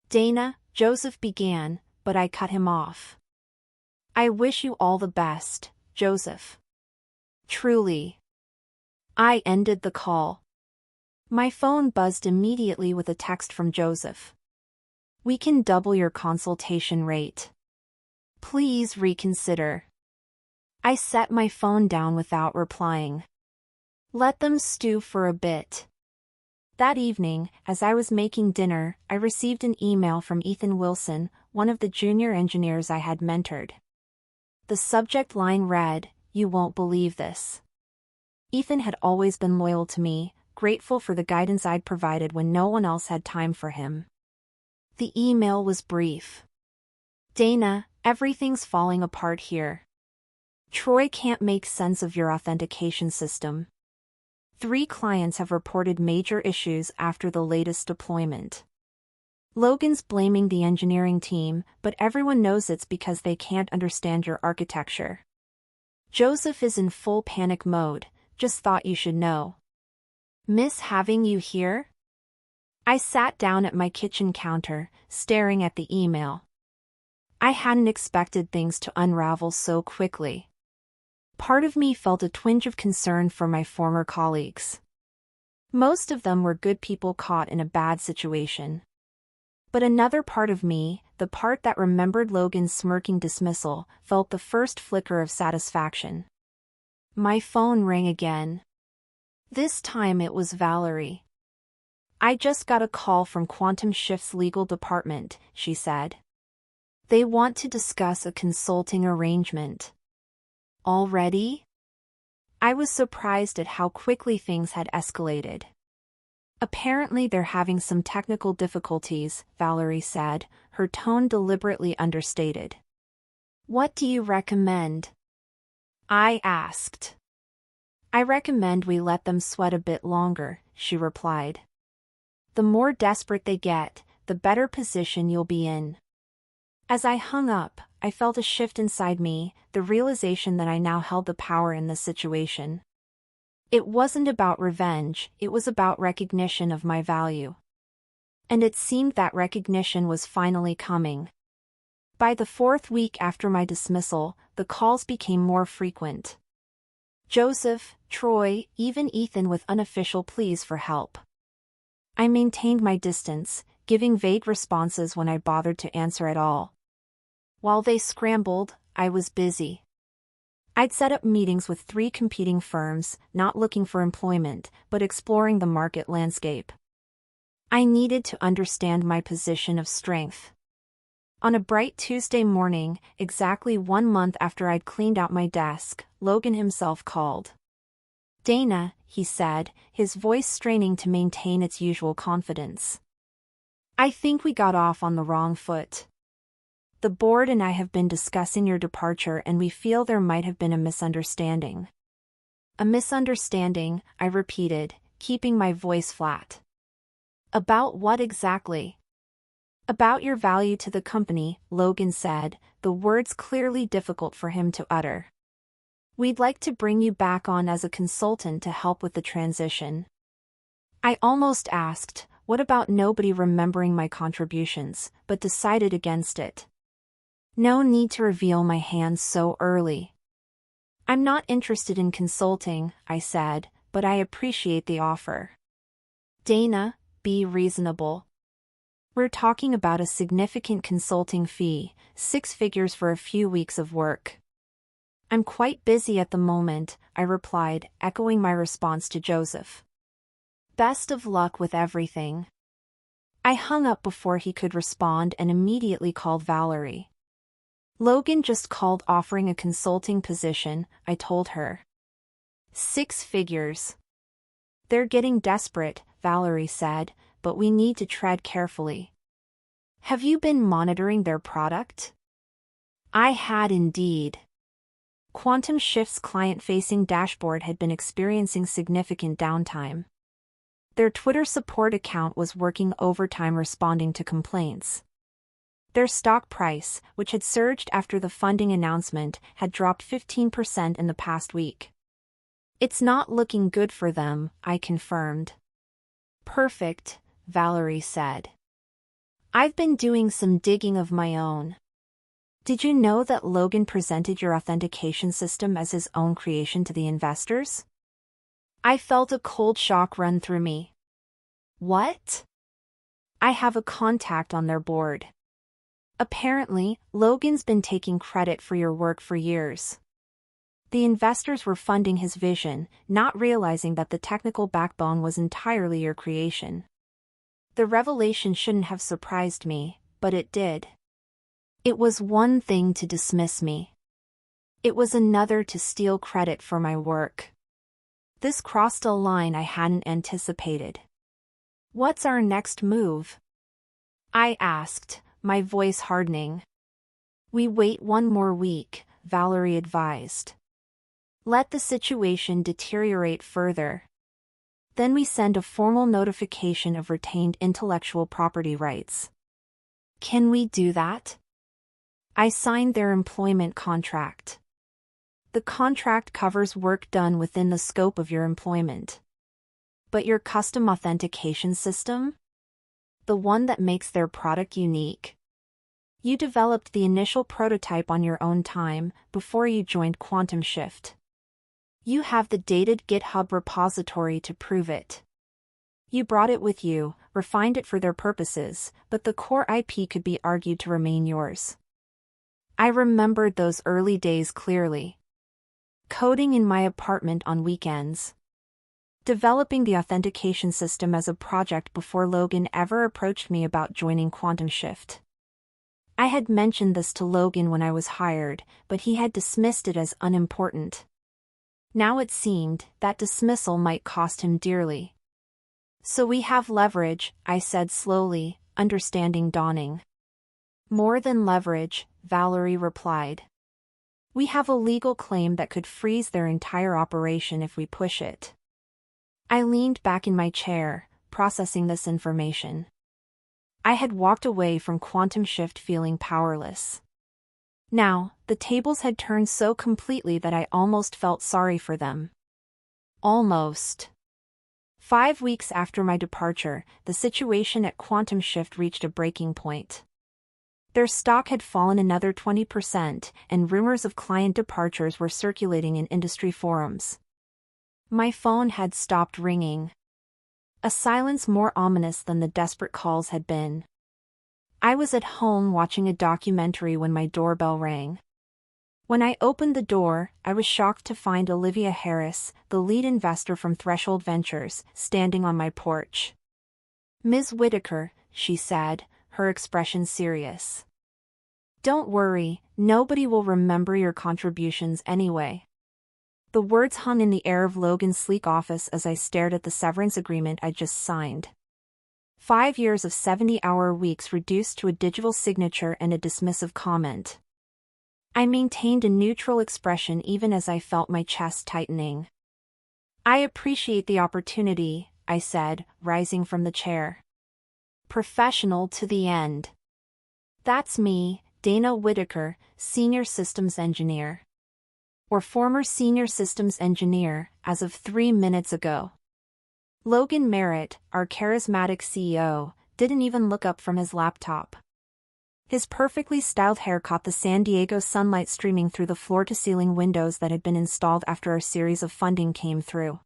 Dana, Joseph began, but I cut him off. I wish you all the best, Joseph. Truly. I ended the call. My phone buzzed immediately with a text from Joseph. We can double your consultation rate. Please reconsider. I set my phone down without replying. Let them stew for a bit. That evening, as I was making dinner, I received an email from Ethan Wilson, one of the junior engineers I had mentored. The subject line read, "You won't believe this." Ethan had always been loyal to me, grateful for the guidance I'd provided when no one else had time for him. The email was brief. Dana, everything's falling apart here. Troy can't make sense of your authentication system. 3 clients have reported major issues after the latest deployment. Logan's blaming the engineering team, but everyone knows it's because they can't understand your architecture. Joseph is in full panic mode, just thought you should know. Miss having you here? I sat down at my kitchen counter, staring at the email. I hadn't expected things to unravel so quickly. Part of me felt a twinge of concern for my former colleagues. Most of them were good people caught in a bad situation. But another part of me, the part that remembered Logan's smirking dismissal, felt the first flicker of satisfaction. My phone rang again. This time it was Valerie. I just got a call from Quantum Shift's legal department, she said. They want to discuss a consulting arrangement. Already? I was surprised at how quickly things had escalated. Apparently they're having some technical difficulties, Valerie said, her tone deliberately understated. What do you recommend? I asked. I recommend we let them sweat a bit longer, she replied. The more desperate they get, the better position you'll be in. As I hung up, I felt a shift inside me, the realization that I now held the power in this situation. It wasn't about revenge, it was about recognition of my value. And it seemed that recognition was finally coming. By the 4th week after my dismissal, the calls became more frequent. Joseph, Troy, even Ethan with unofficial pleas for help. I maintained my distance, giving vague responses when I bothered to answer at all. While they scrambled, I was busy. I'd set up meetings with 3 competing firms, not looking for employment, but exploring the market landscape. I needed to understand my position of strength. On a bright Tuesday morning, exactly 1 month after I'd cleaned out my desk, Logan himself called. Dana, he said, his voice straining to maintain its usual confidence. I think we got off on the wrong foot. The board and I have been discussing your departure and we feel there might have been a misunderstanding. A misunderstanding, I repeated, keeping my voice flat. About what exactly? About your value to the company, Logan said, the words clearly difficult for him to utter. We'd like to bring you back on as a consultant to help with the transition. I almost asked, what about nobody remembering my contributions, but decided against it. No need to reveal my hands so early. I'm not interested in consulting, I said, but I appreciate the offer. Dana, be reasonable. We're talking about a significant consulting fee, 6 figures for a few weeks of work. I'm quite busy at the moment, I replied, echoing my response to Joseph. Best of luck with everything. I hung up before he could respond and immediately called Valerie. Logan just called offering a consulting position, I told her. 6 figures. They're getting desperate, Valerie said, but we need to tread carefully. Have you been monitoring their product? I had indeed. Quantum Shift's client-facing dashboard had been experiencing significant downtime. Their Twitter support account was working overtime responding to complaints. Their stock price, which had surged after the funding announcement, had dropped 15% in the past week. It's not looking good for them, I confirmed. Perfect, Valerie said. I've been doing some digging of my own. Did you know that Logan presented your authentication system as his own creation to the investors? I felt a cold shock run through me. What? I have a contact on their board. Apparently, Logan's been taking credit for your work for years. The investors were funding his vision, not realizing that the technical backbone was entirely your creation. The revelation shouldn't have surprised me, but it did. It was one thing to dismiss me. It was another to steal credit for my work. This crossed a line I hadn't anticipated. What's our next move? I asked, my voice hardening. We wait one more week, Valerie advised. Let the situation deteriorate further. Then we send a formal notification of retained intellectual property rights. Can we do that? I signed their employment contract. The contract covers work done within the scope of your employment. But your custom authentication system? The one that makes their product unique. You developed the initial prototype on your own time, before you joined Quantum Shift. You have the dated GitHub repository to prove it. You brought it with you, refined it for their purposes, but the core IP could be argued to remain yours. I remembered those early days clearly. Coding in my apartment on weekends. Developing the authentication system as a project before Logan ever approached me about joining Quantum Shift. I had mentioned this to Logan when I was hired, but he had dismissed it as unimportant. Now it seemed that dismissal might cost him dearly. So we have leverage, I said slowly, understanding dawning. More than leverage, Valerie replied. We have a legal claim that could freeze their entire operation if we push it. I leaned back in my chair, processing this information. I had walked away from Quantum Shift feeling powerless. Now, the tables had turned so completely that I almost felt sorry for them. Almost. 5 weeks after my departure, the situation at Quantum Shift reached a breaking point. Their stock had fallen another 20%, and rumors of client departures were circulating in industry forums. My phone had stopped ringing. A silence more ominous than the desperate calls had been. I was at home watching a documentary when my doorbell rang. When I opened the door, I was shocked to find Olivia Harris, the lead investor from Threshold Ventures, standing on my porch. Ms. Whitaker, she said, her expression serious. Don't worry, nobody will remember your contributions anyway. The words hung in the air of Logan's sleek office as I stared at the severance agreement I'd just signed. 5 years of 70-hour weeks reduced to a digital signature and a dismissive comment. I maintained a neutral expression even as I felt my chest tightening. I appreciate the opportunity, I said, rising from the chair. Professional to the end. That's me, Dana Whitaker, Senior Systems Engineer. Or former Senior Systems Engineer, as of 3 minutes ago. Logan Merritt, our charismatic CEO, didn't even look up from his laptop. His perfectly styled hair caught the San Diego sunlight streaming through the floor-to-ceiling windows that had been installed after a series of funding came through.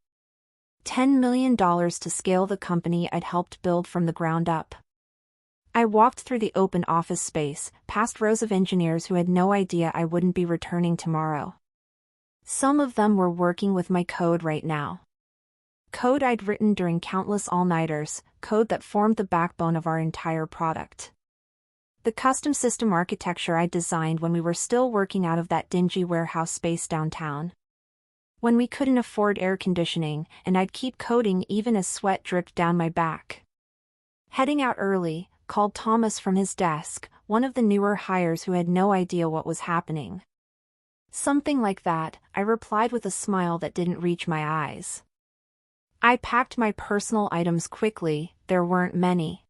$10 million to scale the company I'd helped build from the ground up. I walked through the open office space, past rows of engineers who had no idea I wouldn't be returning tomorrow. Some of them were working with my code right now. Code I'd written during countless all-nighters, code that formed the backbone of our entire product. The custom system architecture I designed when we were still working out of that dingy warehouse space downtown. When we couldn't afford air conditioning, and I'd keep coding even as sweat dripped down my back. Heading out early, called Thomas from his desk, one of the newer hires who had no idea what was happening. Something like that, I replied with a smile that didn't reach my eyes. I packed my personal items quickly, there weren't many.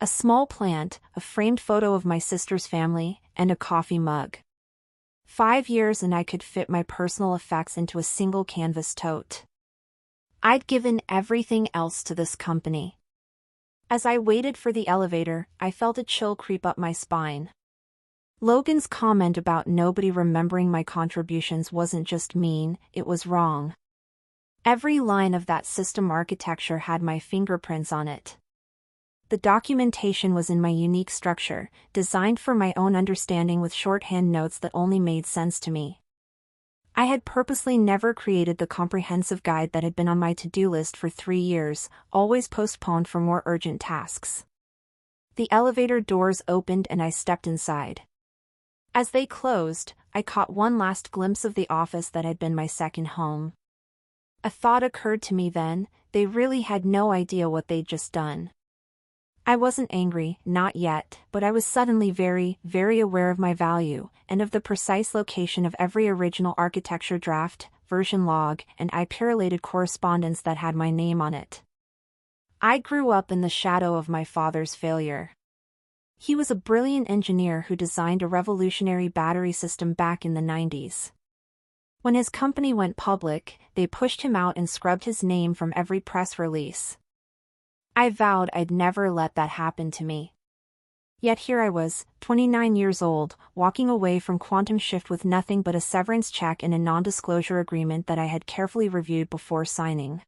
A small plant, a framed photo of my sister's family, and a coffee mug. 5 years and I could fit my personal effects into a single canvas tote. I'd given everything else to this company. As I waited for the elevator, I felt a chill creep up my spine. Logan's comment about nobody remembering my contributions wasn't just mean, it was wrong. Every line of that system architecture had my fingerprints on it. The documentation was in my unique structure, designed for my own understanding with shorthand notes that only made sense to me. I had purposely never created the comprehensive guide that had been on my to-do list for 3 years, always postponed for more urgent tasks. The elevator doors opened and I stepped inside. As they closed, I caught one last glimpse of the office that had been my second home. A thought occurred to me then: they really had no idea what they'd just done. I wasn't angry, not yet, but I was suddenly very, very aware of my value, and of the precise location of every original architecture draft, version log, and IP-related correspondence that had my name on it. I grew up in the shadow of my father's failure. He was a brilliant engineer who designed a revolutionary battery system back in the 90s. When his company went public, they pushed him out and scrubbed his name from every press release. I vowed I'd never let that happen to me. Yet here I was, 29 years old, walking away from Quantum Shift with nothing but a severance check and a non-disclosure agreement that I had carefully reviewed before signing.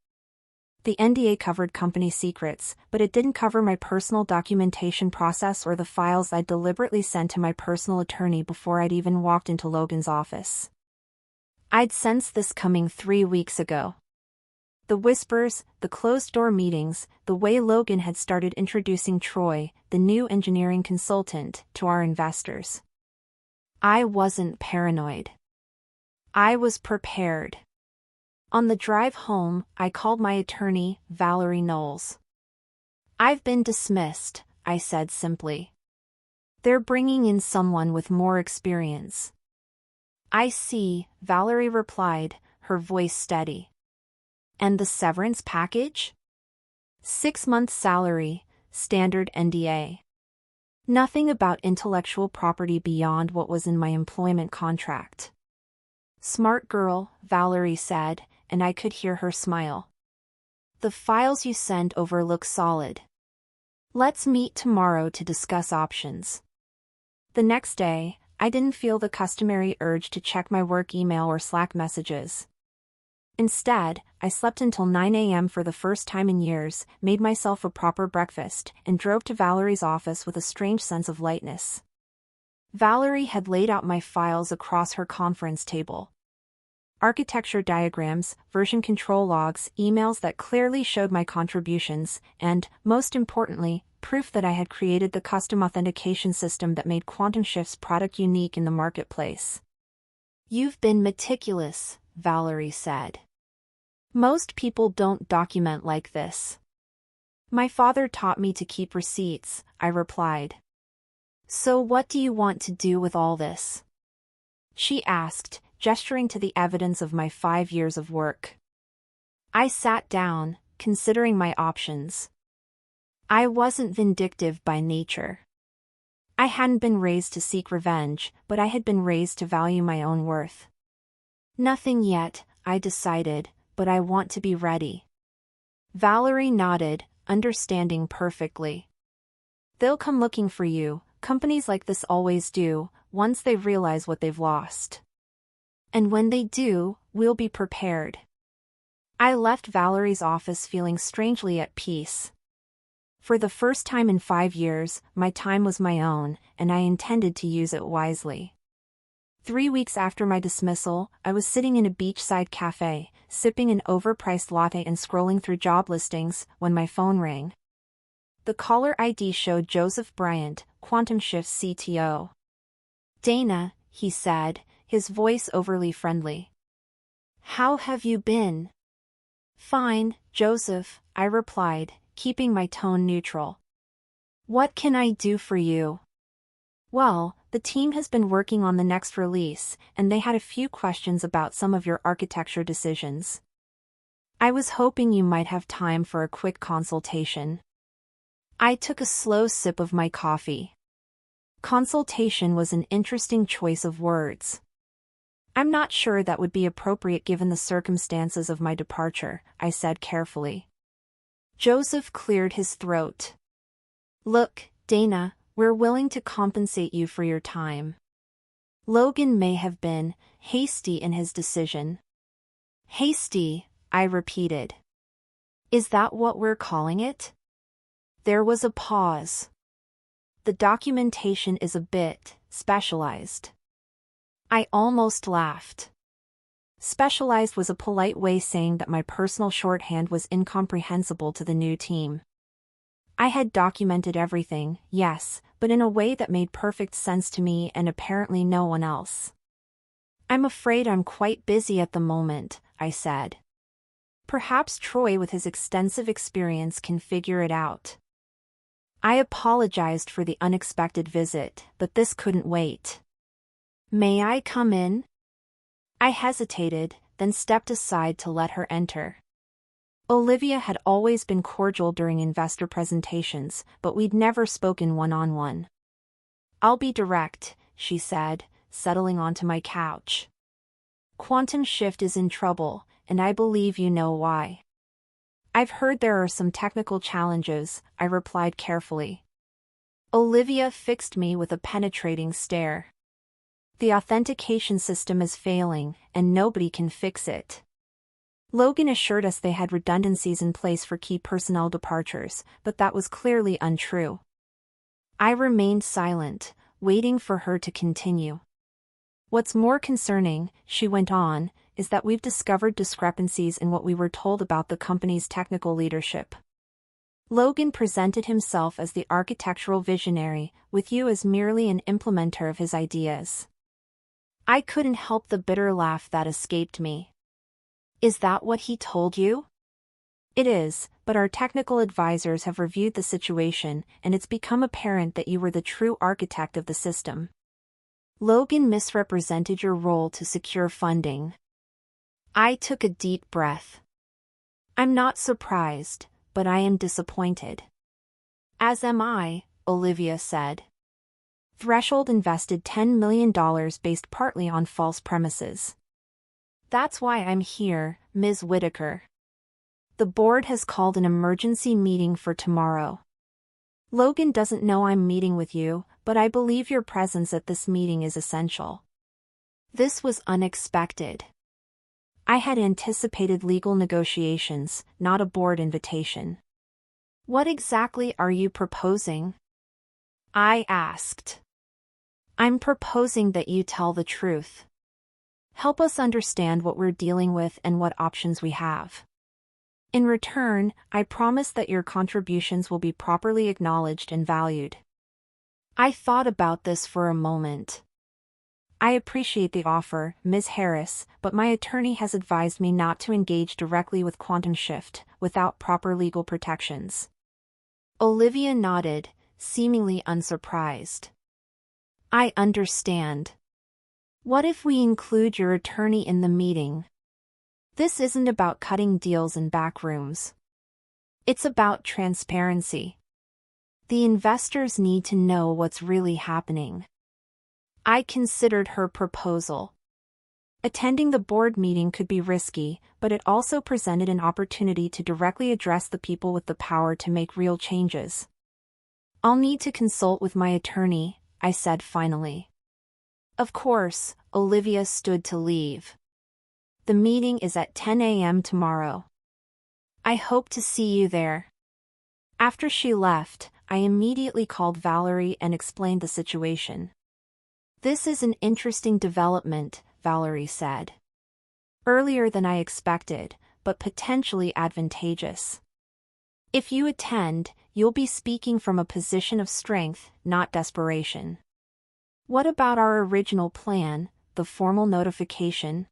The NDA covered company secrets, but it didn't cover my personal documentation process or the files I'd deliberately sent to my personal attorney before I'd even walked into Logan's office. I'd sensed this coming 3 weeks ago. The whispers, the closed-door meetings, the way Logan had started introducing Troy, the new engineering consultant, to our investors. I wasn't paranoid. I was prepared. On the drive home, I called my attorney, Valerie Knowles. "I've been dismissed," I said simply. "They're bringing in someone with more experience." "I see," Valerie replied, her voice steady. "And the severance package?" 6 months salary, standard NDA. Nothing about intellectual property beyond what was in my employment contract. "Smart girl," Valerie said, and I could hear her smile. "The files you sent over look solid. Let's meet tomorrow to discuss options." The next day, I didn't feel the customary urge to check my work email or Slack messages. Instead, I slept until 9 a.m. for the first time in years, made myself a proper breakfast, and drove to Valerie's office with a strange sense of lightness. Valerie had laid out my files across her conference table. Architecture diagrams, version control logs, emails that clearly showed my contributions, and, most importantly, proof that I had created the custom authentication system that made Quantum Shift's product unique in the marketplace. "You've been meticulous," Valerie said. "Most people don't document like this." "My father taught me to keep receipts," I replied. "So what do you want to do with all this?" she asked, gesturing to the evidence of my 5 years of work. I sat down, considering my options. I wasn't vindictive by nature. I hadn't been raised to seek revenge, but I had been raised to value my own worth. "Nothing yet," I decided, "but I want to be ready." Valerie nodded, understanding perfectly. "They'll come looking for you, companies like this always do, once they realize what they've lost. And when they do, we'll be prepared." I left Valerie's office feeling strangely at peace. For the first time in 5 years, my time was my own, and I intended to use it wisely. 3 weeks after my dismissal, I was sitting in a beachside cafe, sipping an overpriced latte and scrolling through job listings, when my phone rang. The caller ID showed Joseph Bryant, Quantum Shift's CTO. "Dana," he said, his voice overly friendly. "How have you been?" "Fine, Joseph," I replied, keeping my tone neutral. "What can I do for you?" "Well, the team has been working on the next release, and they had a few questions about some of your architecture decisions. I was hoping you might have time for a quick consultation." I took a slow sip of my coffee. Consultation was an interesting choice of words. "I'm not sure that would be appropriate given the circumstances of my departure," I said carefully. Joseph cleared his throat. Look, Dana, we're willing to compensate you for your time. Logan may have been hasty in his decision. Hasty, I repeated. Is that what we're calling it? There was a pause. The documentation is a bit specialized. I almost laughed. Specialized was a polite way saying that my personal shorthand was incomprehensible to the new team. I had documented everything, yes, but in a way that made perfect sense to me and apparently no one else. I'm afraid I'm quite busy at the moment, I said. Perhaps Troy with his extensive experience can figure it out. I apologized for the unexpected visit, but this couldn't wait. May I come in? I hesitated, then stepped aside to let her enter. Olivia had always been cordial during investor presentations, but we'd never spoken one-on-one. I'll be direct, she said, settling onto my couch. Quantum Shift is in trouble, and I believe you know why. I've heard there are some technical challenges, I replied carefully. Olivia fixed me with a penetrating stare. The authentication system is failing, and nobody can fix it. Logan assured us they had redundancies in place for key personnel departures, but that was clearly untrue. I remained silent, waiting for her to continue. What's more concerning, she went on, is that we've discovered discrepancies in what we were told about the company's technical leadership. Logan presented himself as the architectural visionary, with you as merely an implementer of his ideas. I couldn't help the bitter laugh that escaped me. Is that what he told you? It is, but our technical advisors have reviewed the situation, and it's become apparent that you were the true architect of the system. Logan misrepresented your role to secure funding. I took a deep breath. I'm not surprised, but I am disappointed. As am I, Olivia said. Threshold invested $10 million based partly on false premises. That's why I'm here, Ms. Whitaker. The board has called an emergency meeting for tomorrow. Logan doesn't know I'm meeting with you, but I believe your presence at this meeting is essential. This was unexpected. I had anticipated legal negotiations, not a board invitation. What exactly are you proposing? I asked. I'm proposing that you tell the truth. Help us understand what we're dealing with and what options we have. In return, I promise that your contributions will be properly acknowledged and valued. I thought about this for a moment. I appreciate the offer, Ms. Harris, but my attorney has advised me not to engage directly with Quantum Shift without proper legal protections. Olivia nodded, seemingly unsurprised. I understand. What if we include your attorney in the meeting? This isn't about cutting deals in back rooms. It's about transparency. The investors need to know what's really happening. I considered her proposal. Attending the board meeting could be risky, but it also presented an opportunity to directly address the people with the power to make real changes. I'll need to consult with my attorney, I said finally. Of course, Olivia stood to leave. The meeting is at 10 a.m. tomorrow. I hope to see you there. After she left, I immediately called Valerie and explained the situation. This is an interesting development, Valerie said. Earlier than I expected, but potentially advantageous. If you attend, you'll be speaking from a position of strength, not desperation. What about our original plan, the formal notification?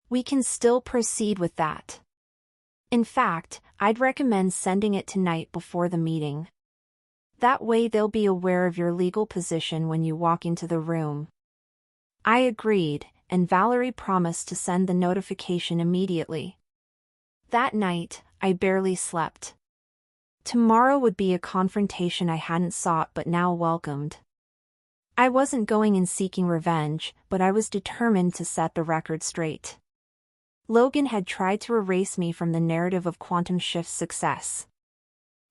We can still proceed with that. In fact, I'd recommend sending it tonight before the meeting. That way they'll be aware of your legal position when you walk into the room. I agreed, and Valerie promised to send the notification immediately. That night, I barely slept. Tomorrow would be a confrontation I hadn't sought but now welcomed. I wasn't going in seeking revenge, but I was determined to set the record straight. Logan had tried to erase me from the narrative of Quantum Shift's success.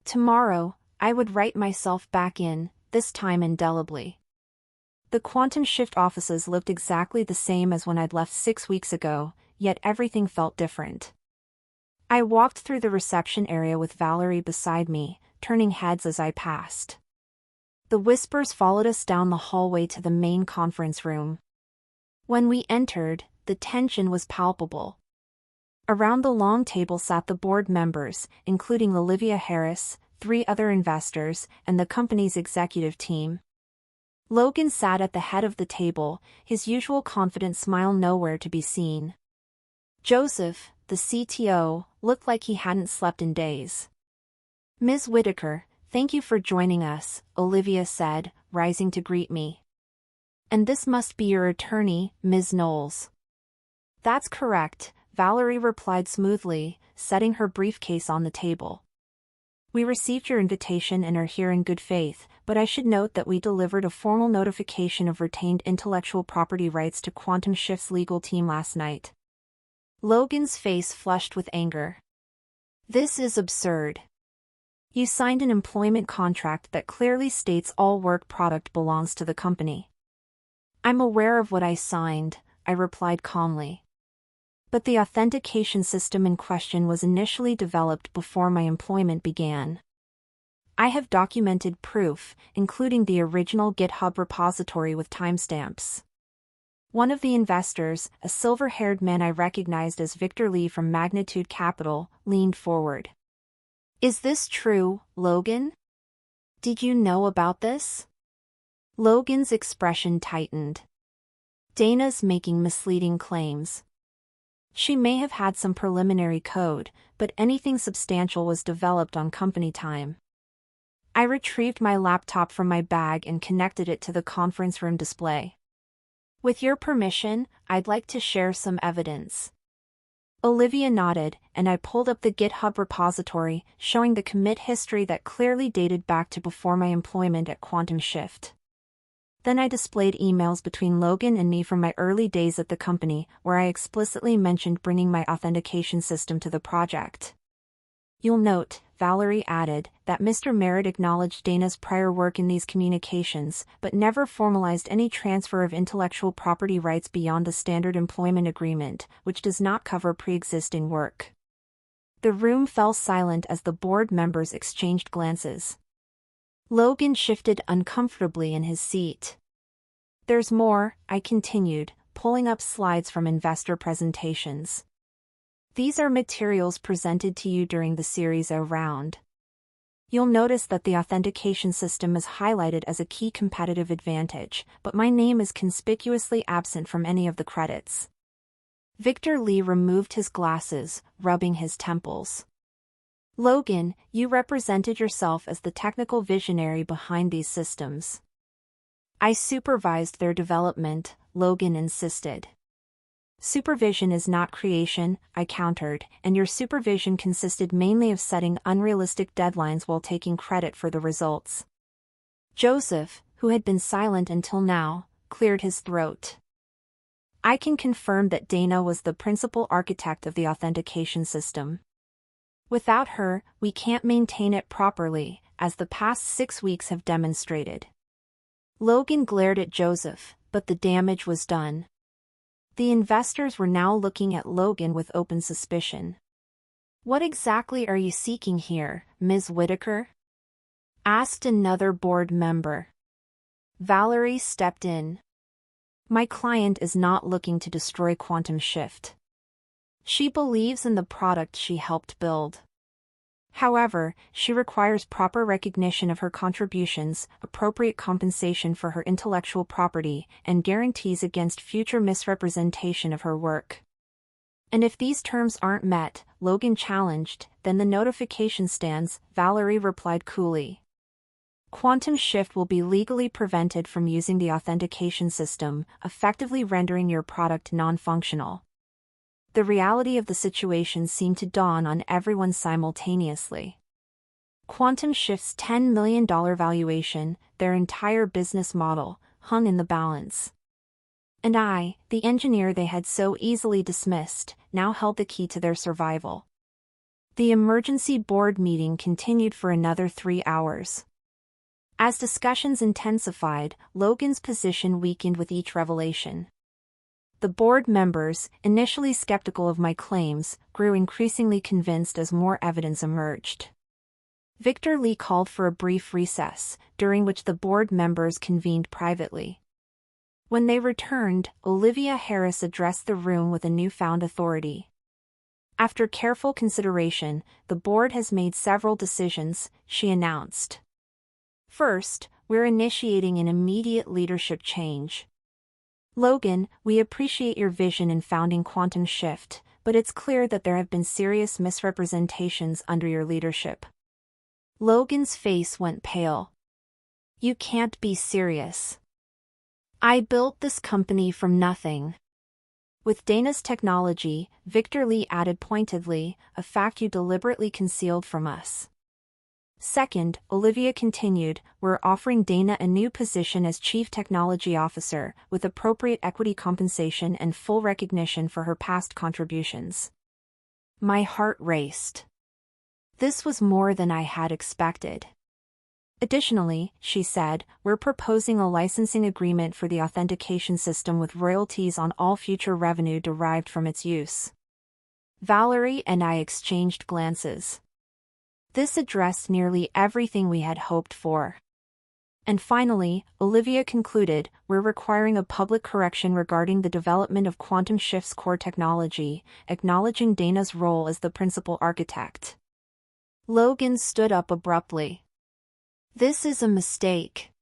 Tomorrow, I would write myself back in, this time indelibly. The Quantum Shift offices looked exactly the same as when I'd left 6 weeks ago, yet everything felt different. I walked through the reception area with Valerie beside me, turning heads as I passed. The whispers followed us down the hallway to the main conference room. When we entered, the tension was palpable. Around the long table sat the board members, including Olivia Harris, 3 other investors, and the company's executive team. Logan sat at the head of the table, his usual confident smile nowhere to be seen. Joseph, the CTO, looked like he hadn't slept in days. "Ms. Whitaker, thank you for joining us," Olivia said, rising to greet me. "And this must be your attorney, Ms. Knowles." "That's correct," Valerie replied smoothly, setting her briefcase on the table. "We received your invitation and are here in good faith, but I should note that we delivered a formal notification of retained intellectual property rights to Quantum Shift's legal team last night." Logan's face flushed with anger. "This is absurd. You signed an employment contract that clearly states all work product belongs to the company." "I'm aware of what I signed," I replied calmly. "But the authentication system in question was initially developed before my employment began. I have documented proof, including the original GitHub repository with timestamps." One of the investors, a silver-haired man I recognized as Victor Lee from Magnitude Capital, leaned forward. "Is this true, Logan? Did you know about this?" Logan's expression tightened. "Dana's making misleading claims. She may have had some preliminary code, but anything substantial was developed on company time." I retrieved my laptop from my bag and connected it to the conference room display. "With your permission, I'd like to share some evidence." Olivia nodded, and I pulled up the GitHub repository, showing the commit history that clearly dated back to before my employment at Quantum Shift. Then I displayed emails between Logan and me from my early days at the company, where I explicitly mentioned bringing my authentication system to the project. "You'll note," Valerie added, "that Mr. Merritt acknowledged Dana's prior work in these communications, but never formalized any transfer of intellectual property rights beyond the standard employment agreement, which does not cover pre-existing work." The room fell silent as the board members exchanged glances. Logan shifted uncomfortably in his seat. "There's more," I continued, pulling up slides from investor presentations. "These are materials presented to you during the Series A round. You'll notice that the authentication system is highlighted as a key competitive advantage, but my name is conspicuously absent from any of the credits." Victor Lee removed his glasses, rubbing his temples. "Logan, you represented yourself as the technical visionary behind these systems." "I supervised their development," Logan insisted. "Supervision is not creation," I countered, "and your supervision consisted mainly of setting unrealistic deadlines while taking credit for the results." Joseph, who had been silent until now, cleared his throat. "I can confirm that Dana was the principal architect of the authentication system. Without her, we can't maintain it properly, as the past 6 weeks have demonstrated." Logan glared at Joseph, but the damage was done. The investors were now looking at Logan with open suspicion. "What exactly are you seeking here, Ms. Whitaker?" asked another board member. Valerie stepped in. "My client is not looking to destroy Quantum Shift. She believes in the product she helped build. However, she requires proper recognition of her contributions, appropriate compensation for her intellectual property, and guarantees against future misrepresentation of her work." "And if these terms aren't met," Logan challenged, "then the notification stands," Valerie replied coolly. "Quantum Shift will be legally prevented from using the authentication system, effectively rendering your product non-functional." The reality of the situation seemed to dawn on everyone simultaneously. Quantum Shift's $10 million valuation, their entire business model, hung in the balance. And I, the engineer they had so easily dismissed, now held the key to their survival. The emergency board meeting continued for another 3 hours. As discussions intensified, Logan's position weakened with each revelation. The board members, initially skeptical of my claims, grew increasingly convinced as more evidence emerged. Victor Lee called for a brief recess, during which the board members convened privately. When they returned, Olivia Harris addressed the room with a newfound authority. After careful consideration, the board has made several decisions, she announced. First, we're initiating an immediate leadership change. Logan, we appreciate your vision in founding Quantum Shift, but it's clear that there have been serious misrepresentations under your leadership. Logan's face went pale. You can't be serious. I built this company from nothing. With Dana's technology, Victor Lee added pointedly, a fact you deliberately concealed from us. Second, Olivia continued, we're offering Dana a new position as Chief Technology Officer, with appropriate equity compensation and full recognition for her past contributions. My heart raced. This was more than I had expected. Additionally, she said, we're proposing a licensing agreement for the authentication system with royalties on all future revenue derived from its use. Valerie and I exchanged glances. This addressed nearly everything we had hoped for. And finally, Olivia concluded, we're requiring a public correction regarding the development of Quantum Shift's core technology, acknowledging Dana's role as the principal architect. Logan stood up abruptly. This is a mistake.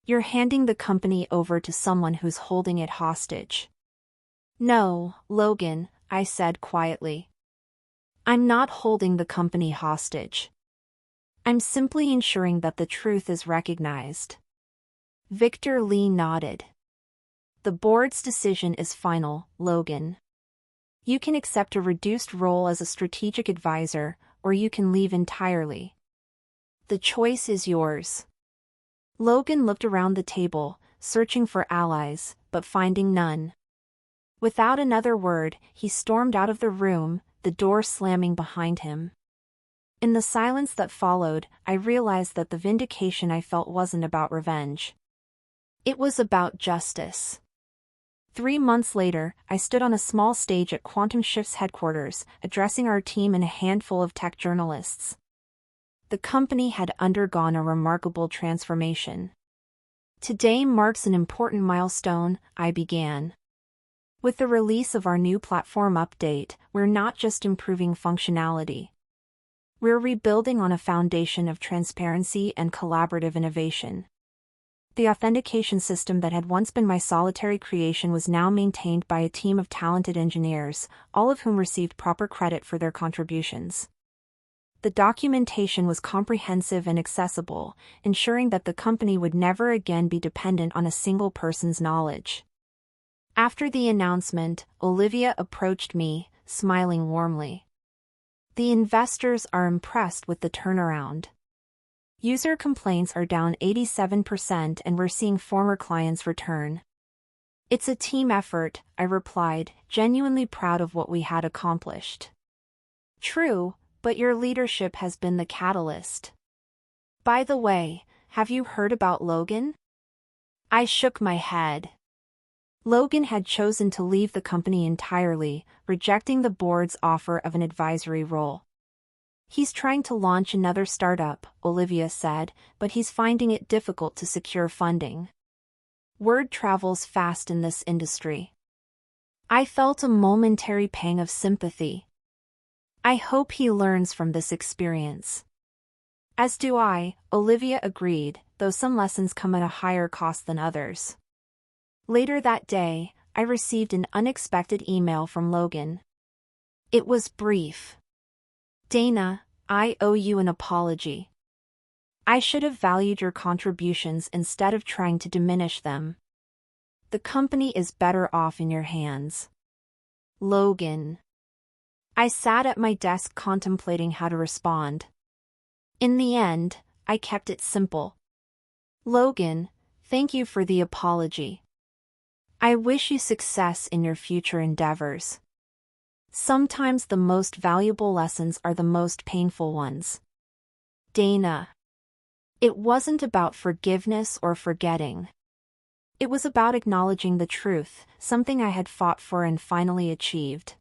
You're handing the company over to someone who's holding it hostage. No, Logan, I said quietly. I'm not holding the company hostage. I'm simply ensuring that the truth is recognized. Victor Lee nodded. The board's decision is final, Logan. You can accept a reduced role as a strategic advisor, or you can leave entirely. The choice is yours. Logan looked around the table, searching for allies, but finding none. Without another word, he stormed out of the room, the door slamming behind him. In the silence that followed, I realized that the vindication I felt wasn't about revenge. It was about justice. 3 months later, I stood on a small stage at Quantum Shift's headquarters, addressing our team and a handful of tech journalists. The company had undergone a remarkable transformation. Today marks an important milestone, I began. With the release of our new platform update, we're not just improving functionality. We're rebuilding on a foundation of transparency and collaborative innovation. The authentication system that had once been my solitary creation was now maintained by a team of talented engineers, all of whom received proper credit for their contributions. The documentation was comprehensive and accessible, ensuring that the company would never again be dependent on a single person's knowledge. After the announcement, Olivia approached me, smiling warmly. The investors are impressed with the turnaround. User complaints are down 87% and we're seeing former clients return. It's a team effort, I replied, genuinely proud of what we had accomplished. True, but your leadership has been the catalyst. By the way, have you heard about Logan? I shook my head. Logan had chosen to leave the company entirely, rejecting the board's offer of an advisory role. He's trying to launch another startup, Olivia said, but he's finding it difficult to secure funding. Word travels fast in this industry. I felt a momentary pang of sympathy. I hope he learns from this experience. As do I, Olivia agreed, though some lessons come at a higher cost than others. Later that day, I received an unexpected email from Logan. It was brief. Dana, I owe you an apology. I should have valued your contributions instead of trying to diminish them. The company is better off in your hands. Logan. I sat at my desk contemplating how to respond. In the end, I kept it simple. Logan, thank you for the apology. I wish you success in your future endeavors. Sometimes the most valuable lessons are the most painful ones. Dana. It wasn't about forgiveness or forgetting. It was about acknowledging the truth, something I had fought for and finally achieved.